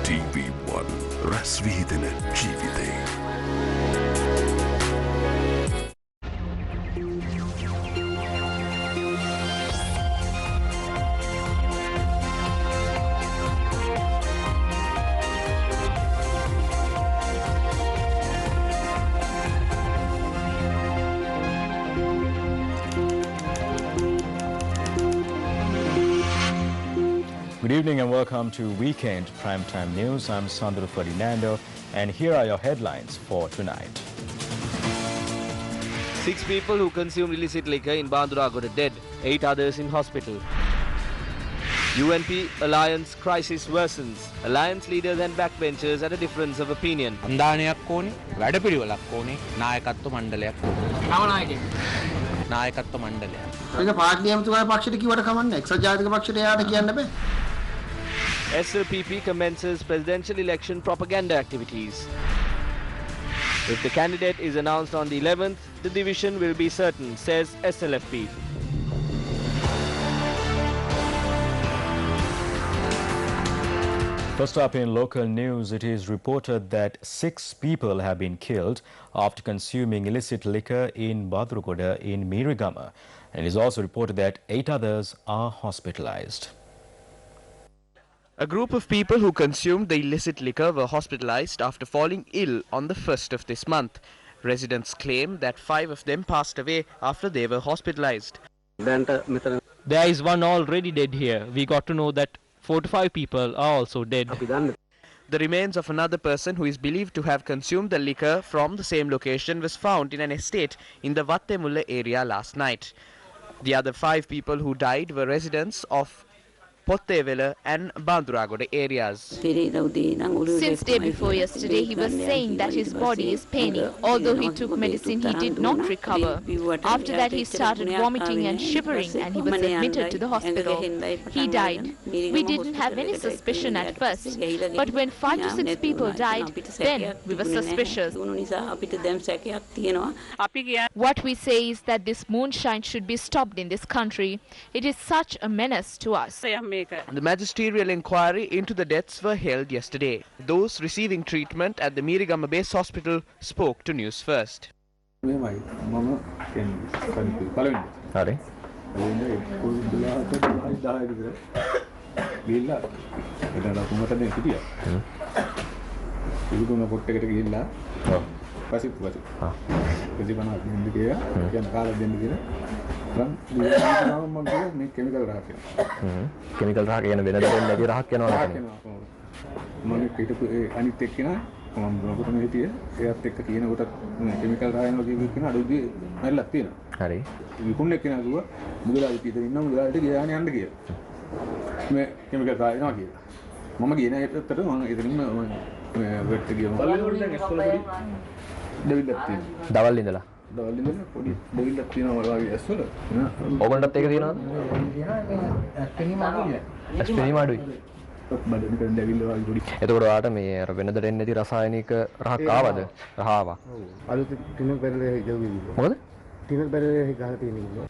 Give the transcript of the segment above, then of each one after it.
TV1 රැස්වීදෙන ජීවිතේ. Good evening and welcome to Weekend Primetime News. I'm Sandro Ferdinando and here are your headlines for tonight. 6 people who consumed illicit liquor in Banduragoda dead, 8 others in hospital. UNP Alliance crisis worsens. Alliance leaders and backbenchers at a difference of opinion. අන්දානයක් ඕනේ, වැඩපිළිවෙලක් ඕනේ, නායකත්ව මණ්ඩලයක් ඕනේ. නායකත්ව මණ්ඩලයක්. ඒක party ඇමතුමාගේ පක්ෂයට කිව්වට කමන්නේ. එක්සත් ජාතික පක්ෂයට යාට කියන්න බෑ. SLPP commences presidential election propaganda activities. If the candidate is announced on the 11th, the division will be certain, says SLFP. First up in local news, it is reported that 6 people have been killed after consuming illicit liquor in Badrugoda in Mirigama. And it is also reported that 8 others are hospitalized. A group of people who consumed the illicit liquor were hospitalized after falling ill on the 1st of this month. Residents claim that 5 of them passed away after they were hospitalized. There is one already dead here. We got to know that 4 to 5 people are also dead. The remains of another person who is believed to have consumed the liquor from the same location was found in an estate in the Vattemulla area last night. The other 5 people who died were residents of Pottevela and Banduragoda areas. Since day before yesterday, he was saying that his body is paining. Although he took medicine, he did not recover. After that, he started vomiting and shivering and he was admitted to the hospital. He died. We didn't have any suspicion at first, but when 5 to 6 people died, then we were suspicious. What we say is that this moonshine should be stopped in this country. It is such a menace to us. The magisterial inquiry into the deaths were held yesterday. Those receiving treatment at the Mirigama Base Hospital spoke to News First. Chemical raak කියන වෙනද දෙන්නේ නැති රහක් යනවා නේද? මම පිටු අනිත් එක්කන මම බ්ලොග් එකේ හිටියේ ඒත් එක්ක කියනකොට කෙමිකල් රායනවා කියන අඩුදී නැල්ලක් තියෙනවා. හරි. විකුණන එක්කන කිව්වා මුදලාලි පිටේ ඉන්න මුදලාලිට ගියානේ යන්න කියලා. මේ කෙමිකල් රායනවා කියලා. මම ගියේ නැහැ ඒකට මම එතනින්ම මේ වෙට් ගියා. බලන්න දැන් ඉස්කෝලේ පොඩි දෙවිල්ලක් තියෙනවා. දවල් ඉඳලා පොඩි දෙවිල්ලක් තියෙනවා වගේ ඇස්වල. ඕගොල්ලන්ටත් ඒක තියෙනවද? ඇස්පිරින් අඩුයි. බඩේට දෙවිල්ල වගේ පොඩි. එතකොට ඔයාලට මේ අර වෙනද දෙන්නේ නැති රසායනික රහක් ආවද? රහාවා. අද ටිනක් බැලේ ගෙවුවේ. මොකද? ටිනක් බැලේ ගහලා තියෙනවා.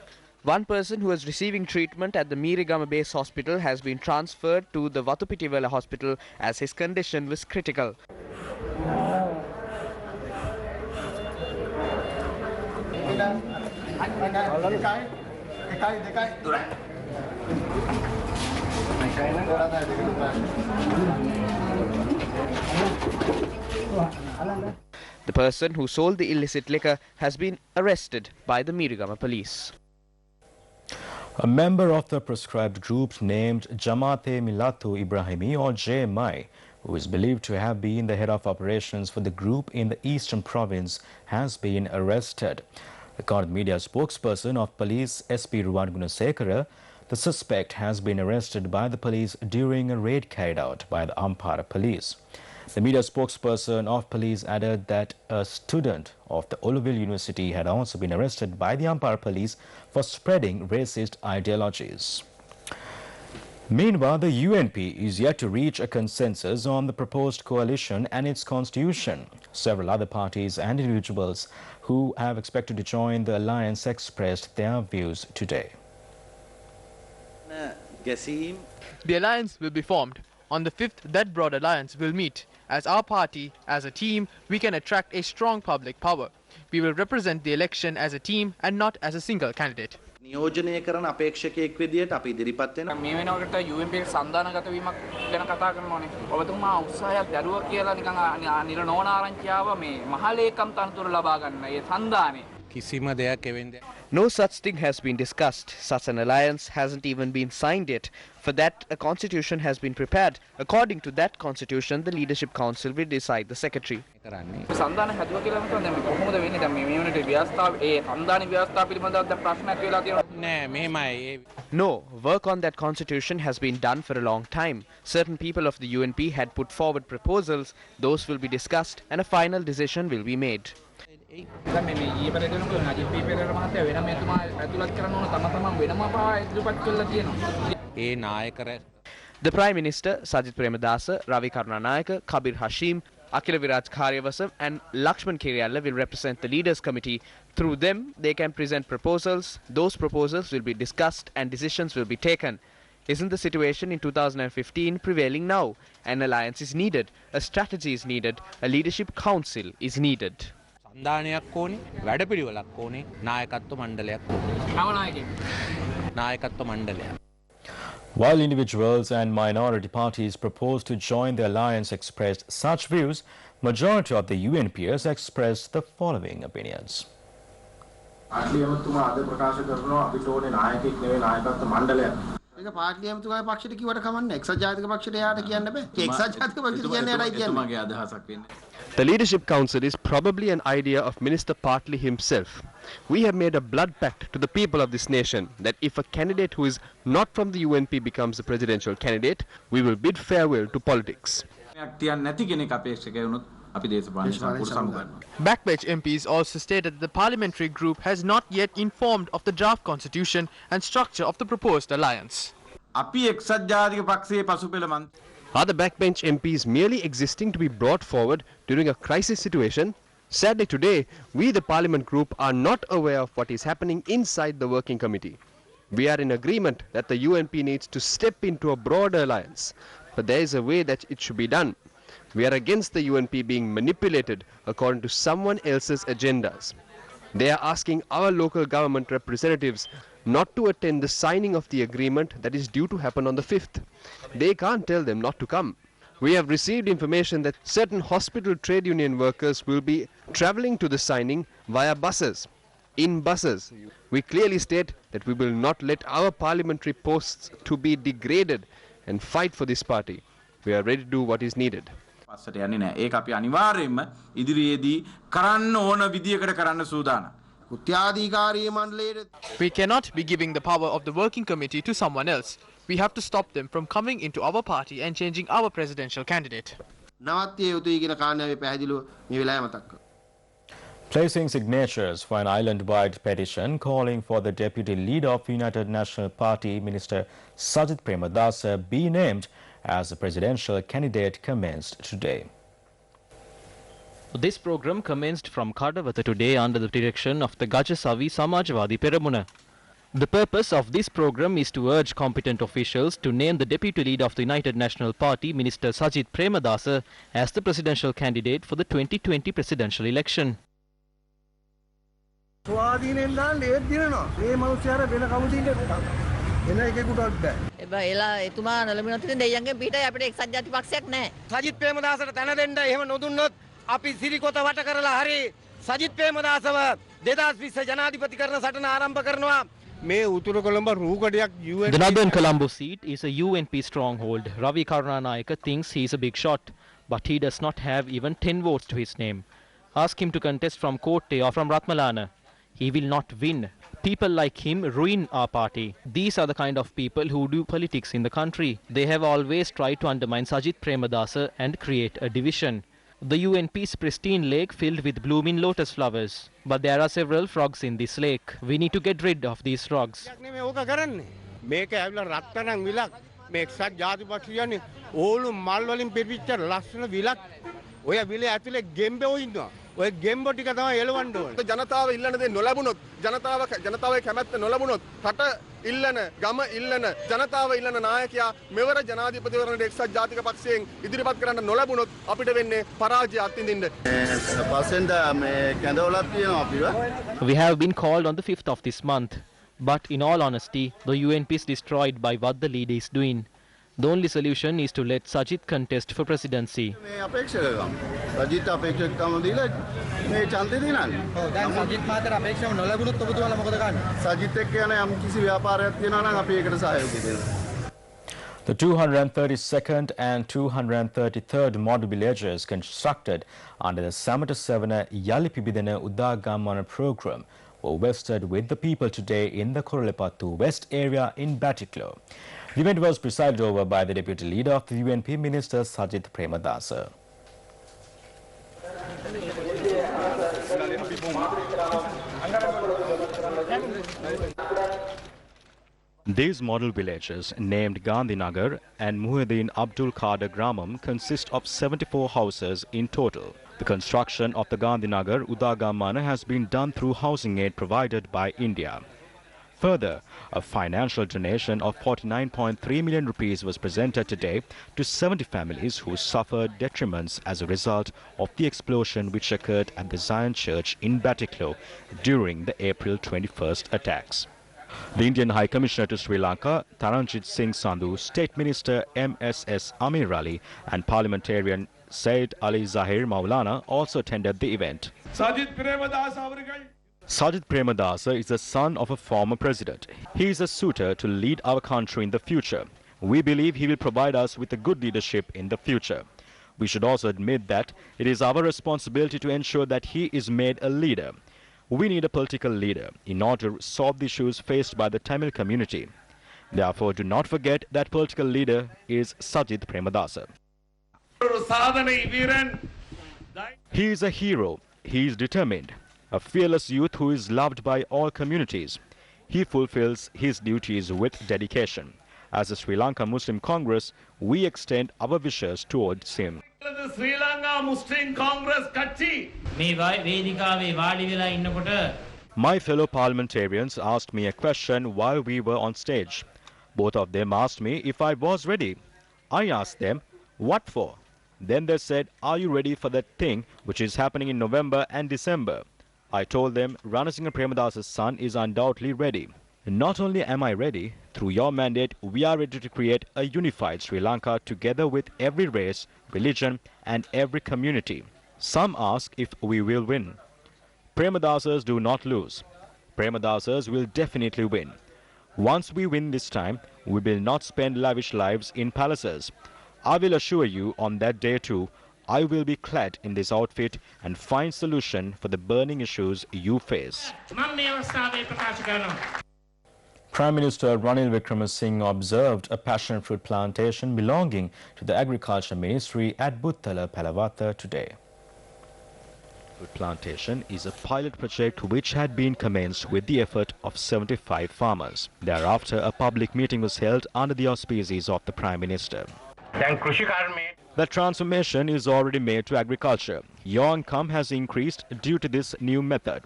One person who was receiving treatment at the Mirigama Base Hospital has been transferred to the Vatupitiwala Hospital as his condition was critical. The person who sold the illicit liquor has been arrested by the Mirigama police. A member of the proscribed group named Jamaate Milatu Ibrahimi or JMI, who is believed to have been the head of operations for the group in the eastern province, has been arrested. According to media spokesperson of police SP Ruwan Gunasekara, the suspect has been arrested by the police during a raid carried out by the Ampara police. The media spokesperson of police added that a student of the Oluville University had also been arrested by the Ampara police for spreading racist ideologies. Meanwhile, the UNP is yet to reach a consensus on the proposed coalition and its constitution. Several other parties and individuals who have expected to join the alliance expressed their views today. The alliance will be formed On the 5th, that broad alliance will meet. As our party, as a team, we can attract a strong public power. We will represent the election as a team and not as a single candidate. නියෝජනය කරන අපේක්ෂකයෙක් විදියට අපි ඉදිරිපත් වෙනවා. මේ වෙනකොට UMP සන්දානගත වීමක් ගැන කතා කරනෝනේ. ඔබතුමා උත්සාහයක් දරුවා කියලා නිකන් අනිල නෝන ආරංචියාව මේ මහලේකම් තනතුර ලබා ගන්න. ඒ සන්දානේ කිසිම දෙයක් එවෙන්නේ. No such thing has been discussed. Such an alliance hasn't even been signed yet. For that, a constitution has been prepared. According to that constitution, the Leadership Council will decide the secretary. සන්දාන හැදුවා කියලා මම කියන්නේ කොහොමද වෙන්නේ දැන් මේ වෙනට ව්‍යවස්ථාව ඒ සන්දාන ව්‍යවස්ථාව පිළිබඳව දැන් ප්‍රශ්නයක් වෙලා තියෙනවා. නෑ මෙහෙමයි. No, work on that constitution has been done for a long time. Certain people of the UNP had put forward proposals. Those will be discussed and a final decision will be made. දැන් මේ ඊයේ පෙරේදෙනකොට අජිත් පීපේරර මහත්තයා වෙනම එතුමා ඇතුළත් කරන්න ඕන තම වෙනම ඉදිරිපත් කළා තියෙනවා. ඒ නායකර The Prime Minister, Sajith Premadasa, Ravi Karunanayaka, Kabir Hashim, Akila Viraj Karyavasam and Lakshman Kiryalla will represent the Leaders Committee. Through them, they can present proposals. Those proposals will be discussed and decisions will be taken. Isn't the situation in 2015 prevailing now? An alliance is needed, a strategy is needed, a leadership council is needed. සන්දානයක් ඕනේ, වැඩපිළිවෙලක් ඕනේ, නායකත්ව මණ්ඩලයක් ඕනේ. නායකත්ව මණ්ඩලයක්. While individuals and minority parties proposed to join the alliance expressed such views, majority of the UNPers expressed the following opinions. ඒක පාර්ලිමේන්තුවේ පක්ෂයට කිව්වට කමන්නේ එක්සත් ජාතික පක්ෂයට යාට කියන්න බෑ. එක්සත් ජාතික පක්ෂයට කියන්නේ එයාටයි කියන්නේ. එතුමාගේ අදහසක් වෙන්නේ. The Leadership Council is probably an idea of Minister Partly himself. We have made a blood pact to the people of this nation that if a candidate who is not from the UNP becomes the presidential candidate, we will bid farewell to politics. Backbench MPs also stated that the parliamentary group has not yet informed of the draft constitution and structure of the proposed alliance. Are the backbench MPs merely existing to be brought forward during a crisis situation? Sadly today, we the parliament group are not aware of what is happening inside the working committee. We are in agreement that the UNP needs to step into a broader alliance, but there is a way that it should be done. We are against the UNP being manipulated according to someone else's agendas. They are asking our local government representatives not to attend the signing of the agreement that is due to happen on the 5th. They can't tell them not to come. We have received information that certain hospital trade union workers will be travelling to the signing via buses. In buses, we clearly state that we will not let our parliamentary posts to be degraded and fight for this party. We are ready to do what is needed. පස්සට යන්නේ නැහැ. ඒක අපි අනිවාර්යයෙන්ම ඉදිරියේදී කරන්න ඕන විදියකට කරන්න සූදානම්. We cannot be giving the power of the working committee to someone else. We have to stop them from coming into our party and changing our presidential candidate. Placing signatures for an island-wide petition calling for the deputy leader of United National Party, Minister Sajith Premadasa, be named as the presidential candidate commenced today. This program commenced from Kadawatha today under the direction of the Gajasavi Samajwadi Peramuna. The purpose of this program is to urge competent officials to name the deputy leader of the United National Party, Minister Sajith Premadasa, as the presidential candidate for the 2020 presidential election. Sajith ප්‍රේමදාසට තැන දෙන්න එහෙම නොදුන්නොත් අපි සිරිකොත වට කරලා හරි සජිත් ප්‍රේමදාසව 2020 ජනාධිපති කරන සටන ආරම්භ කරනවා. The Northern Colombo seat is a UNP stronghold. Ravi Karunanayaka thinks he is a big shot, but he does not have even 10 votes to his name. Ask him to contest from Kotte or from Ratmalana. He will not win. People like him ruin our party. These are the kind of people who do politics in the country. They have always tried to undermine Sajith Premadasa and create a division. The UNP's pristine lake filled with blooming lotus flowers. But there are several frogs in this lake. We need to get rid of these frogs. ඔය විලේ ඇතුලේ ගෙම්බෝ ඉන්නවා. ඔය ගෙම්බෝ ටික තමයි එලවන්න ඕනේ. ජනතාව ඉල්ලන දේ නොලැබුණොත් ජනතාවගේ කැමැත්ත නොලැබුණොත් රට ඉල්ලන ගම ඉල්ලන ජනතාව ඉල්ලන නායකයා මෙවර ජනාධිපතිවරණයට එක්සත් ජාතික පක්ෂයෙන් ඉදිරිපත් කරන්න නොලැබුණොත් අපිට වෙන්නේ පරාජය අත්විඳින්න. පස්සෙන්ද මේ කැඳවලක් තියෙනවා අපිව. We have been called on the 5th of this month, but in all honesty, the UNP is destroyed by what the leader is doing. The only solution is to let Sajid contest for presidency. මේ අපේක්ෂකකම් රජිත් අපේක්ෂකකම් දීලා මේ ඡන්දේ දිනන්නේ. දැන් සජිත් මාතර අපේක්ෂාව නොලැබුණොත් ඔබතුමාලා මොකද කරන්නේ? සජිත් එක්ක යන යම් කිසි ව්‍යාපාරයක් තියෙනවා නම් අපි ඒකට සහයෝගය දෙනවා. The 232nd and 233rd model villages constructed under the Samata Sevana Yalipibidana Udagamana program were vested with the people today in the Korolepattu West area in Batiklo. The event was presided over by the deputy leader of the UNP, Minister Sajid Premadasa. These model villages, named Gandhinagar and Muhyiddin Abdul Qadir Gramam, consist of 74 houses in total. The construction of the Gandhinagar Udagamana has been done through housing aid provided by India. Further, a financial donation of 49.3 million rupees was presented today to 70 families who suffered detriments as a result of the explosion which occurred at the Zion Church in Batiklo during the April 21st attacks. The Indian High Commissioner to Sri Lanka, Taranjit Singh Sandhu, State Minister MSS Amir Ali and Parliamentarian Said Ali Zahir Maulana also attended the event. Sajid Premadasa is the son of a former president. He is a suitor to lead our country in the future. We believe he will provide us with a good leadership in the future. We should also admit that it is our responsibility to ensure that he is made a leader. We need a political leader in order to solve the issues faced by the Tamil community. Therefore, do not forget that political leader is Sajid Premadasa. He is a hero. He is determined. A fearless youth who is loved by all communities. He fulfills his duties with dedication. As the Sri Lanka Muslim Congress, we extend our wishes towards him. Sri Lanka Muslim Congress Kachi. My fellow parliamentarians asked me a question while we were on stage. Both of them asked me if I was ready. I asked them, what for? Then they said, are you ready for that thing which is happening in November and December? I told them Ranasinghe Premadasa's son is undoubtedly ready. Not only am I ready, through your mandate, we are ready to create a unified Sri Lanka together with every race, religion and every community. Some ask if we will win. Premadasas do not lose. Premadasas will definitely win. Once we win this time, we will not spend lavish lives in palaces. I will assure you on that day too, I will be clad in this outfit and find solution for the burning issues you face. Prime Minister Ranil Wickremesinghe observed a passion fruit plantation belonging to the Agriculture Ministry at Buttala, Palawatha today. Fruit plantation is a pilot project which had been commenced with the effort of 75 farmers. Thereafter, a public meeting was held under the auspices of the Prime Minister. The transformation is already made to agriculture. Your income has increased due to this new method.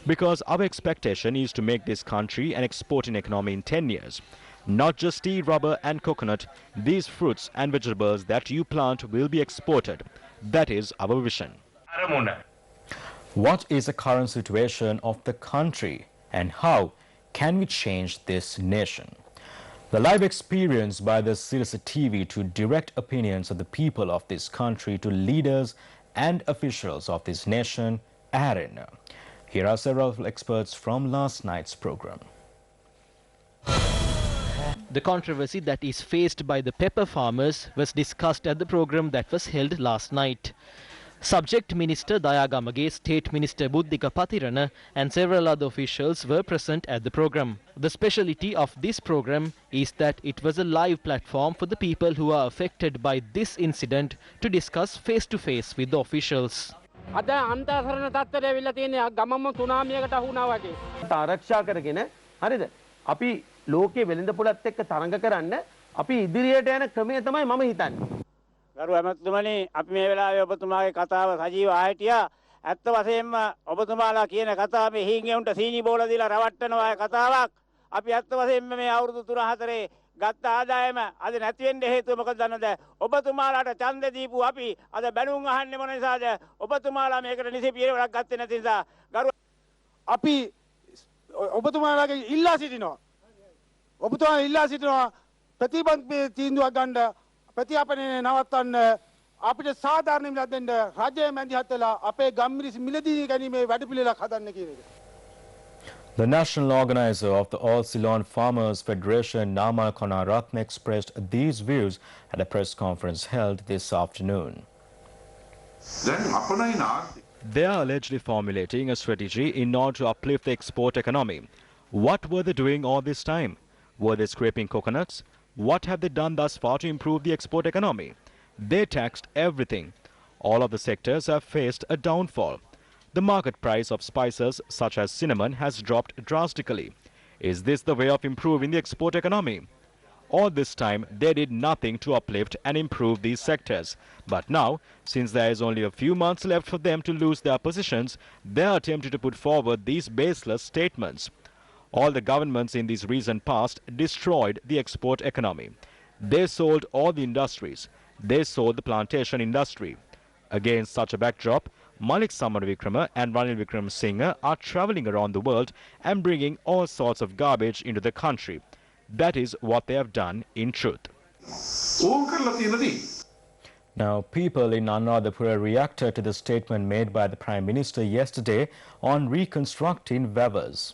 Because our expectation is to make this country an exporting economy in 10 years. Not just tea, rubber and coconut, these fruits and vegetables that you plant will be exported. That is our vision. What is the current situation of the country and how can we change this nation? The live experience by the Sirasa TV to direct opinions of the people of this country to leaders and officials of this nation Aaron. Here are several experts from last night's program. The controversy that is faced by the pepper farmers was discussed at the program that was held last night. Subject Minister Dayagamage, State Minister Buddhika Pathirana and several other officials were present at the program. The speciality of this program is that it was a live platform for the people who are affected by this incident to discuss face to face with the officials. අද අන්තරසරණ තත්ත්වයට ඇවිල්ලා තියෙන්නේ ගමම සුනාමියකට අහු වුණා වගේ. ආරක්ෂා කරගෙන හරිද? අපි ලෝකයේ වෙළඳ පොළත් එක්ක තරඟ කරන්න අපි ඉදිරියට යන ක්‍රමය තමයි මම හිතන්නේ. ගරු ඇමතුමනි අපි මේ වෙලාවේ ඔබතුමාගේ කතාව සජීව ආයතියා ඇත්ත වශයෙන්ම ඔබතුමාලා කියන කතාව මේ හීන්ගෙවුන්ට සීනි බෝල දීලා රවට්ටනවා කතාවක් අපි ඇත්ත වශයෙන්ම මේ අවුරුදු 3-4 ගත්ත ආදායම අද නැති වෙන්න හේතුව මොකද දන්නවද ඔබතුමාලාට ඡන්ද දීපු අපි අද බැනුම් අහන්නේ මොන නිසාද ඔබතුමාලා මේකට නිසි පියවරක් ගත්තේ නැති නිසා ගරු අපි ඔබතුමාලාගේ ඉල්ලා සිටිනවා ඔබතුමාලා ඉල්ලා සිටිනවා ප්‍රතිබන්ධ තීන්දුවක් ගන්න ප්‍රතිආපනය නවත්තන්න අපිට සාධාරණ මිලක් දෙන්න රජය මැදිහත් වෙලා අපේ ගම්මිරිස් මිලදී ගැනීමේ වැඩපිළිවෙලක් හදන්න කියන එක. The national organizer of the All Ceylon Farmers Federation, Nama Konaratne, expressed these views at a press conference held this afternoon. They are allegedly formulating a strategy in order to uplift the export economy. What were they doing all this time? Were they scraping coconuts? What have they done thus far to improve the export economy? They taxed everything. All of the sectors have faced a downfall. The market price of spices such as cinnamon has dropped drastically. Is this the way of improving the export economy? All this time, they did nothing to uplift and improve these sectors. But now, since there is only a few months left for them to lose their positions, they are attempting to put forward these baseless statements. All the governments in this recent past destroyed the export economy. They sold all the industries. They sold the plantation industry. Against such a backdrop, Malik Samaravikrama and Ranil Wickremesinghe are travelling around the world and bringing all sorts of garbage into the country. That is what they have done in truth. Now, people in Anuradhapura reacted to the statement made by the Prime Minister yesterday on reconstructing Vavas.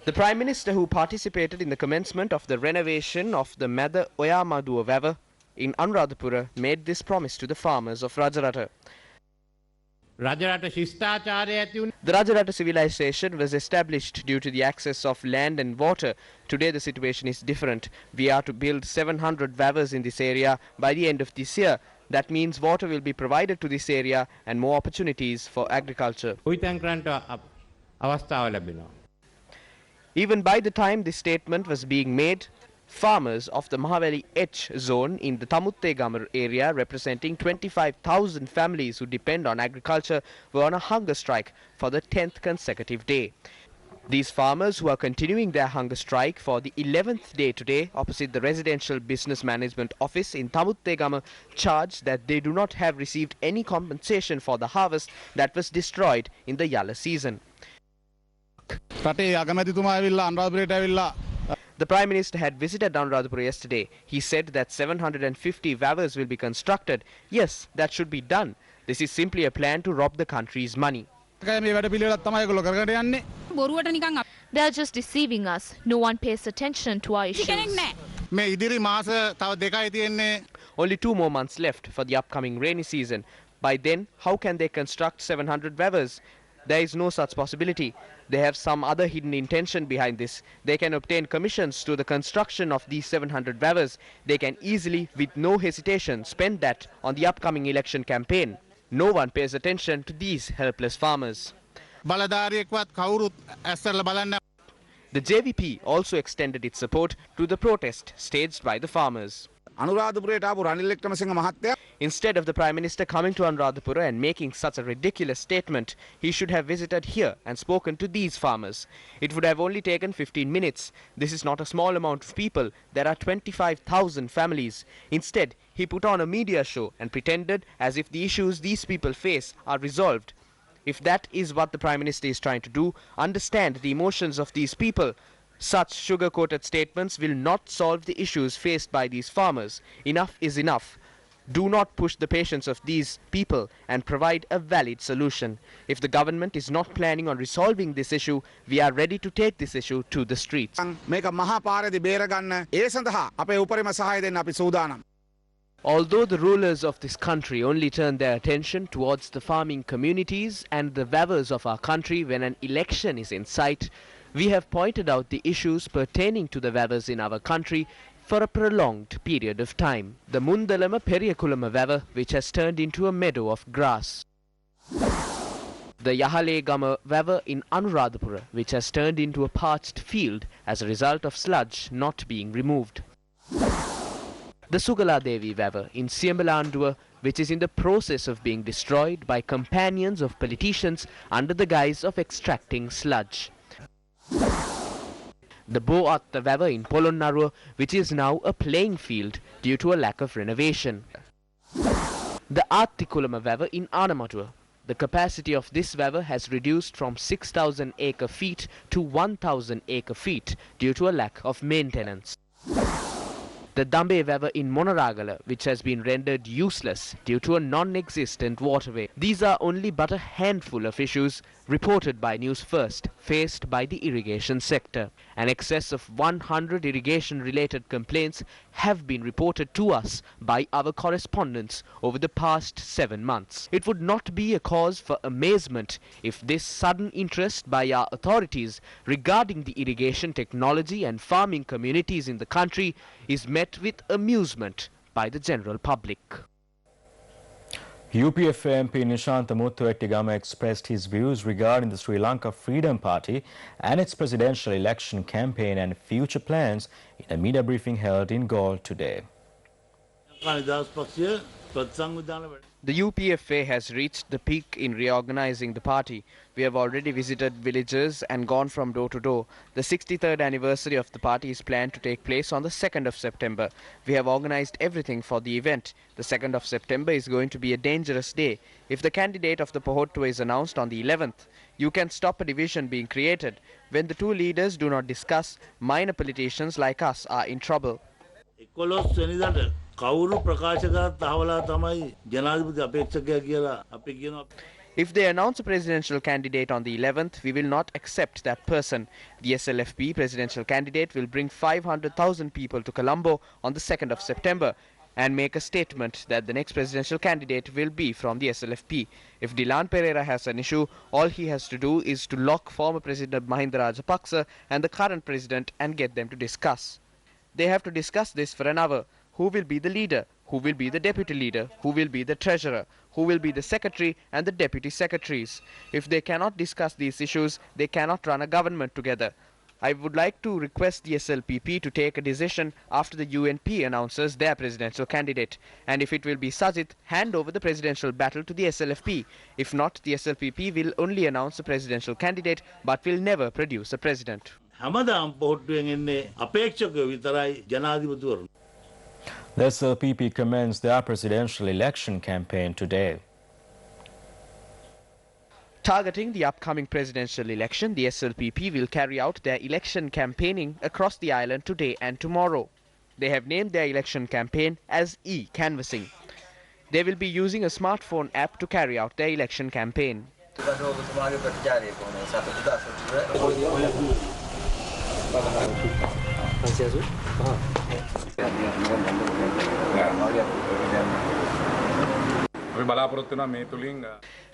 The Prime Minister, who participated in the commencement of the renovation of the Mada Oyamaduwa Vava in Anuradhapura, made this promise to the farmers of Rajarata. The Rajarata civilization was established due to the access of land and water. Today the situation is different. We are to build 700 Vavas in this area by the end of this year. That means water will be provided to this area and more opportunities for agriculture. Even by the time this statement was being made, farmers of the Mahaveli H zone in the Tamuttegamar area, representing 25,000 families who depend on agriculture, were on a hunger strike for the 10th consecutive day. These farmers, who are continuing their hunger strike for the 11th day today opposite the Residential Business Management Office in Tamuttegamar, charged that they do not have received any compensation for the harvest that was destroyed in the Yalla season. The Prime Minister had visited Anuradhapura yesterday. He said that 750 Vavas will be constructed. Yes, that should be done. This is simply a plan to rob the country's money. They are just deceiving us. No one pays attention to our issues. Only 2 more months left for the upcoming rainy season. By then, how can they construct 700 Vavas? There is no such possibility. They have some other hidden intention behind this. They can obtain commissions to the construction of these 700 Vavas. They can easily, with no hesitation, spend that on the upcoming election campaign. No one pays attention to these helpless farmers. The JVP also extended its support to the protest staged by the farmers. Instead of the Prime Minister coming to Anuradhapura and making such a ridiculous statement, he should have visited here and spoken to these farmers. It would have only taken 15 minutes. This is not a small amount of people. There are 25,000 families. Instead, he put on a media show and pretended as if the issues these people face are resolved. If that is what the Prime Minister is trying to do, understand the emotions of these people. Such sugar-coated statements will not solve the issues faced by these farmers. Enough is enough. Do not push the patience of these people and provide a valid solution. If the government is not planning on resolving this issue, we are ready to take this issue to the streets. Although the rulers of this country only turn their attention towards the farming communities and the Vavas of our country when an election is in sight, we have pointed out the issues pertaining to the Vavas in our country for a prolonged period of time. The Mundalama Periyakulama Vava, which has turned into a meadow of grass. The Yahalegama Vava in Anuradhapura, which has turned into a parched field as a result of sludge not being removed. The Sugaladevi Weather in Siembalanduwa, which is in the process of being destroyed by companions of politicians under the guise of extracting sludge. The Boatta Weather in Polonnaruwa, which is now a playing field due to a lack of renovation. The Attikulama Weather in Anamatuwa. The capacity of this weather has reduced from 6,000 acre-feet to 1,000 acre-feet due to a lack of maintenance. The Dambe weather in Monaragala, which has been rendered useless due to a non-existent waterway. These are only but a handful of issues reported by Newsfirst faced by the irrigation sector. An excess of 100 irrigation-related complaints have been reported to us by our correspondents over the past 7 months. It would not be a cause for amazement if this sudden interest by our authorities regarding the irrigation technology and farming communities in the country is met with amusement by the general public. UPFA MP Nishantha Muthuettigama expressed his views regarding the Sri Lanka Freedom Party and its presidential election campaign and future plans in a media briefing held in Galle today. The UPFA has reached the peak in reorganizing the party. We have already visited villages and gone from door to door. The 63rd anniversary of the party is planned to take place on the 2nd of September. We have organized everything for the event. The 2nd of September is going to be a dangerous day. If the candidate of the Pohottuwa is announced on the 11th, you can stop a division being created. When the two leaders do not discuss, minor politicians like us are in trouble. If they announce a presidential candidate on the 11th, we will not accept that person. The SLFP presidential candidate will bring 500,000 people to Colombo on the 2nd of September and make a statement that the next presidential candidate will be from the SLFP. If Dilan Pereira has an issue, all he has to do is to lock former President Mahinda Rajapaksa and the current president and get them to discuss. They have to discuss this for an hour. Who will be the leader? Who will be the deputy leader? Who will be the treasurer? Who will be the secretary and the deputy secretaries? If they cannot discuss these issues, they cannot run a government together. I would like to request the SLPP to take a decision after the UNP announces their presidential candidate. And if it will be Sajid, hand over the presidential battle to the SLFP. If not, the SLPP will only announce a presidential candidate but will never produce a president. The SLPP commenced their presidential election campaign today. Targeting the upcoming presidential election, the SLPP will carry out their election campaigning across the island today and tomorrow. They have named their election campaign as e-canvassing. They will be using a smartphone app to carry out their election campaign.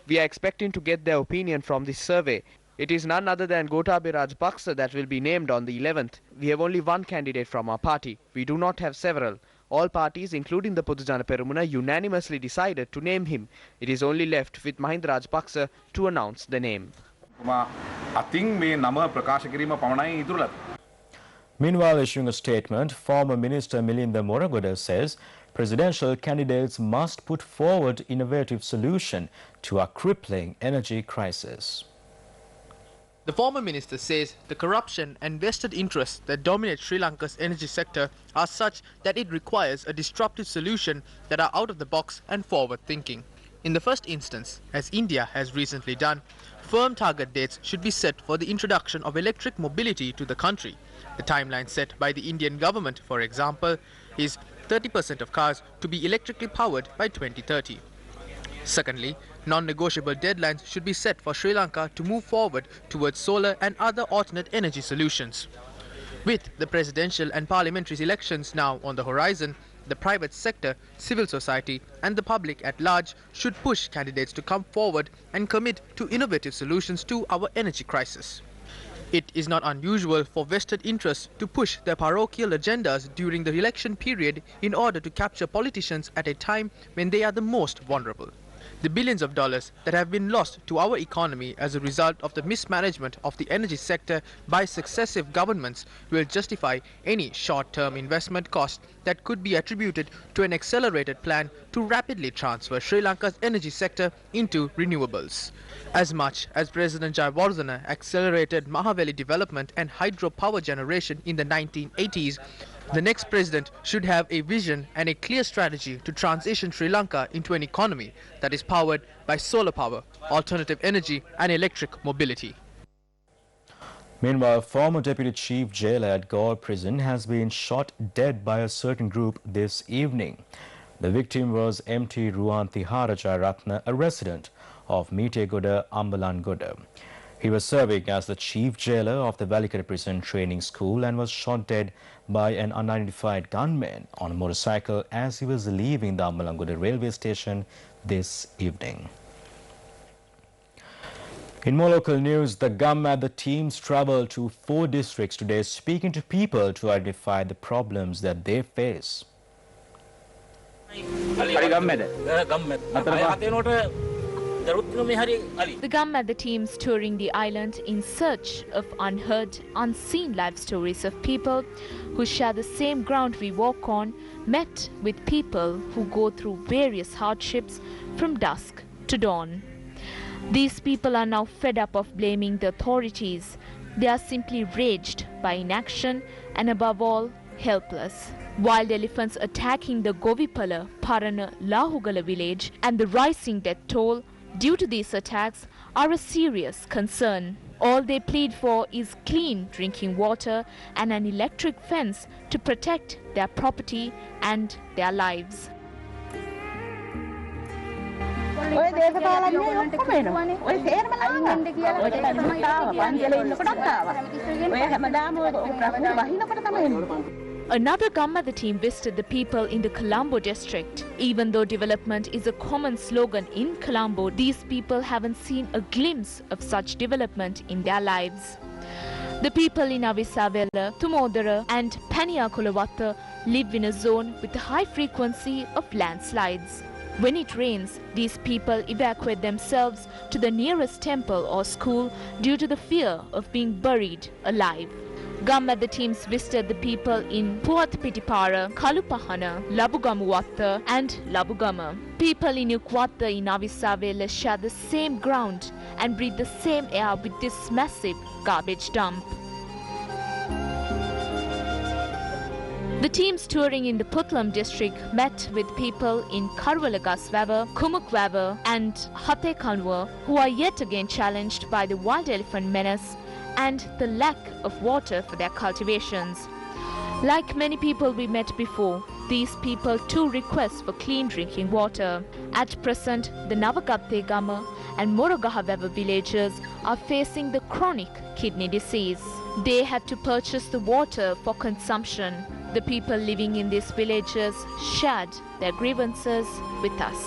We are expecting to get their opinion from this survey. It is none other than Gotabaya Rajapaksa that will be named on the 11th. We have only one candidate from our party. We do not have several. All parties, including the Podujana Perumuna, unanimously decided to name him. It is only left with Mahinda Rajapaksa to announce the name. Meanwhile, issuing a statement, former Minister Milinda Moragoda says presidential candidates must put forward innovative solution to our crippling energy crisis. The former minister says the corruption and vested interests that dominate Sri Lanka's energy sector are such that it requires a disruptive solution that are out of the box and forward-thinking. In the first instance, as India has recently done, firm target dates should be set for the introduction of electric mobility to the country. The timeline set by the Indian government, for example, is 30% of cars to be electrically powered by 2030. Secondly, non-negotiable deadlines should be set for Sri Lanka to move forward towards solar and other alternate energy solutions. With the presidential and parliamentary elections now on the horizon, the private sector, civil society and the public at large should push candidates to come forward and commit to innovative solutions to our energy crisis. It is not unusual for vested interests to push their parochial agendas during the election period in order to capture politicians at a time when they are the most vulnerable. The billions of dollars that have been lost to our economy as a result of the mismanagement of the energy sector by successive governments will justify any short-term investment cost that could be attributed to an accelerated plan to rapidly transfer Sri Lanka's energy sector into renewables. As much as President Jayawardena accelerated Mahaweli development and hydropower generation in the 1980s, the next president should have a vision and a clear strategy to transition Sri Lanka into an economy that is powered by solar power, alternative energy and electric mobility. Meanwhile, former Deputy Chief Jailer at Gaur Prison has been shot dead by a certain group this evening. The victim was MT Ruanthi Harajaratna, a resident of Mitegoda, Ambalangoda. He was serving as the chief jailer of the Valikara Prison Training School and was shot dead by an unidentified gunman on a motorcycle as he was leaving the Ambalangoda railway station this evening. In more local news, the Gammadda teams travelled to 4 districts today speaking to people to identify the problems that they face. The Gammadda teams touring the island in search of unheard, unseen life stories of people who share the same ground we walk on, met with people who go through various hardships from dusk to dawn. These people are now fed up of blaming the authorities. They are simply raged by inaction and above all, helpless. Wild elephants attacking the Govipala, Parana, Lahugala village and the rising death toll due to these attacks are a serious concern. All they plead for is clean drinking water and an electric fence to protect their property and their lives. Another Gammadda team visited the people in the Colombo district. Even though development is a common slogan in Colombo, these people haven't seen a glimpse of such development in their lives. The people in Avisavela, Tumodara and Paniyakulavatta live in a zone with a high frequency of landslides. When it rains, these people evacuate themselves to the nearest temple or school due to the fear of being buried alive. Gammadda teams visited the people in Puatpitipara, Kalupahana, Labugamuwatta and Labugama. People in Ukwatta in Avisavela share the same ground and breathe the same air with this massive garbage dump. The teams touring in the Putlam district met with people in Karwalagaswava, Kumukwava and Hatekanwa who are yet again challenged by the wild elephant menace and the lack of water for their cultivations. Like many people we met before, these people too request for clean drinking water. At present, the Navagatte-Gama and Morogahaveva villages are facing the chronic kidney disease. They have to purchase the water for consumption. The people living in these villages shared their grievances with us.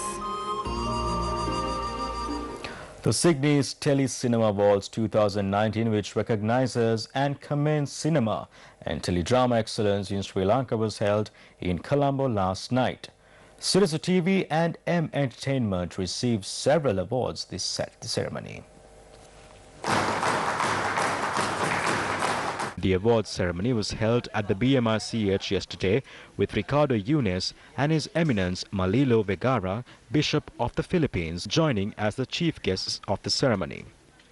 The Sydney's Telecinema Awards 2019, which recognizes and commends cinema and teledrama excellence in Sri Lanka, was held in Colombo last night. Sirius TV and M Entertainment received several awards this ceremony. The awards ceremony was held at the BMRCH yesterday with Ricardo Yunes and His Eminence Malilo Vegara, Bishop of the Philippines, joining as the chief guests of the ceremony.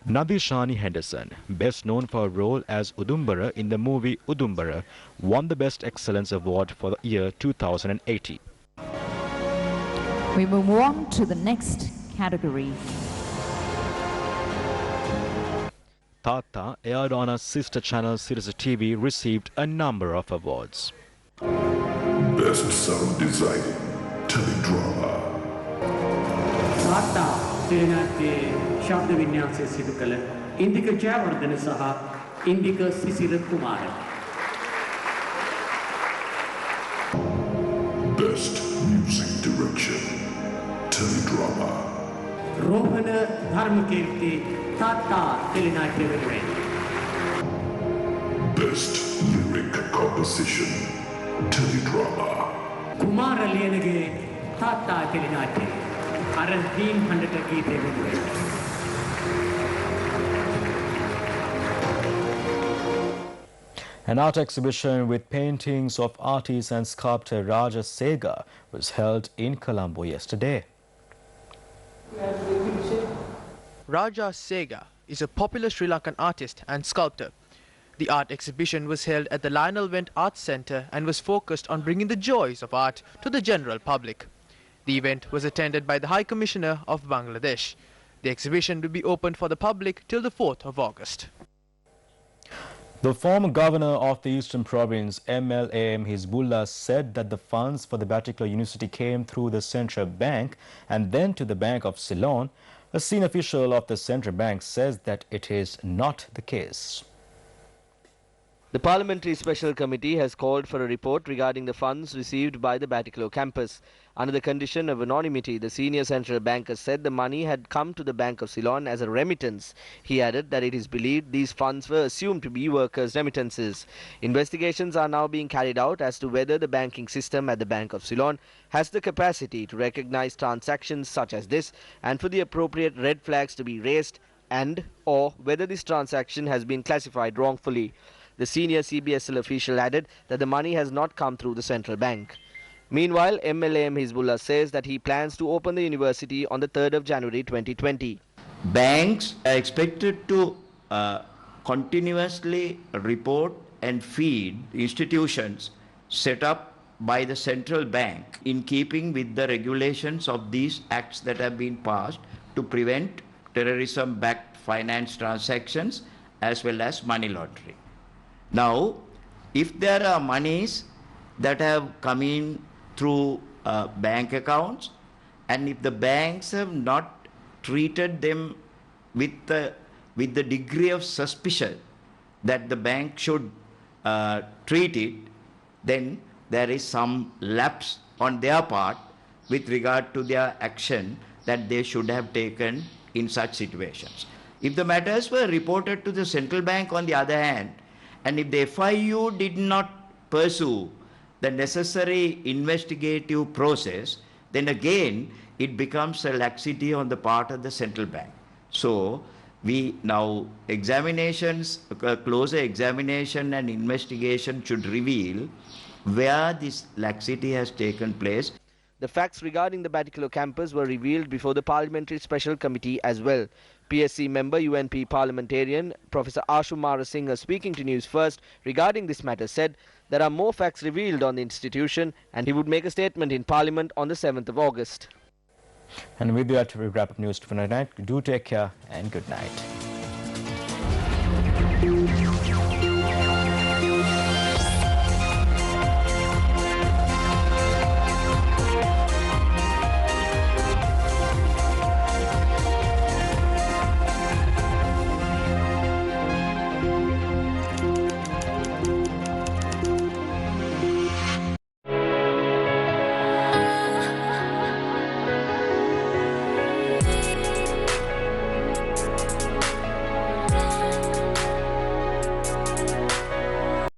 Nadishani Henderson, best known for her role as Udumbara in the movie Udumbara, won the Best Excellence Award for the year 2018. We move on to the next category. Tata, aired on our sister channel Sirius TV, received a number of awards. Best Sound Design, Teledrama. Tata, Telenate, Shabda Vinyasa Sidukala, Indika Jayawardena Saha, Indika Sisira Kumara. Best Music Direction, Teledrama. Rohana Dharmakirti, Tata, Telenate Venuwen. Best Lyric Composition, Teledrama. Kumara Lienage, Tata, Telenate. අර තීන් හඬට ගීතේ වෙනුවෙන්. An art exhibition with paintings of artist and sculptor Raja Sega was held in Colombo yesterday. Raja Sega is a popular Sri Lankan artist and sculptor. The art exhibition was held at the Lionel Wendt Arts Centre and was focused on bringing the joys of art to the general public. The event was attended by the High Commissioner of Bangladesh. The exhibition will be opened for the public till the 4th of August. The former governor of the Eastern Province, MLAM Hizbullah, said that the funds for the Batticaloa University came through the Central Bank and then to the Bank of Ceylon. A senior official of the Central Bank says that it is not the case. The Parliamentary Special Committee has called for a report regarding the funds received by the Batticaloa campus. Under the condition of anonymity, the senior central banker said the money had come to the Bank of Ceylon as a remittance. He added that it is believed these funds were assumed to be workers' remittances. Investigations are now being carried out as to whether the banking system at the Bank of Ceylon has the capacity to recognize transactions such as this and for the appropriate red flags to be raised and or whether this transaction has been classified wrongfully. The senior CBSL official added that the money has not come through the central bank. Meanwhile, MLAM Hizbullah says that he plans to open the university on the 3rd of January 2020. Banks are expected to continuously report and feed institutions set up by the central bank in keeping with the regulations of these acts that have been passed to prevent terrorism-backed finance transactions as well as money laundering. Now, if there are monies that have come in through bank accounts, and if the banks have not treated them with the degree of suspicion that the bank should treat it, then there is some lapse on their part with regard to their action that they should have taken in such situations. If the matters were reported to the central bank, on the other hand, and if the FIU did not pursue the necessary investigative process, then again it becomes a laxity on the part of the central bank. So we now closer examination and investigation should reveal where this laxity has taken place. The facts regarding the Batticaloa campus were revealed before the Parliamentary Special Committee as well. PSC member UNP parliamentarian Professor Ashu Marasinghe, speaking to Newsfirst regarding this matter, said there are more facts revealed on the institution and he would make a statement in Parliament on the 7th of August. And with that, we wrap up news for tonight. Do take care and good night.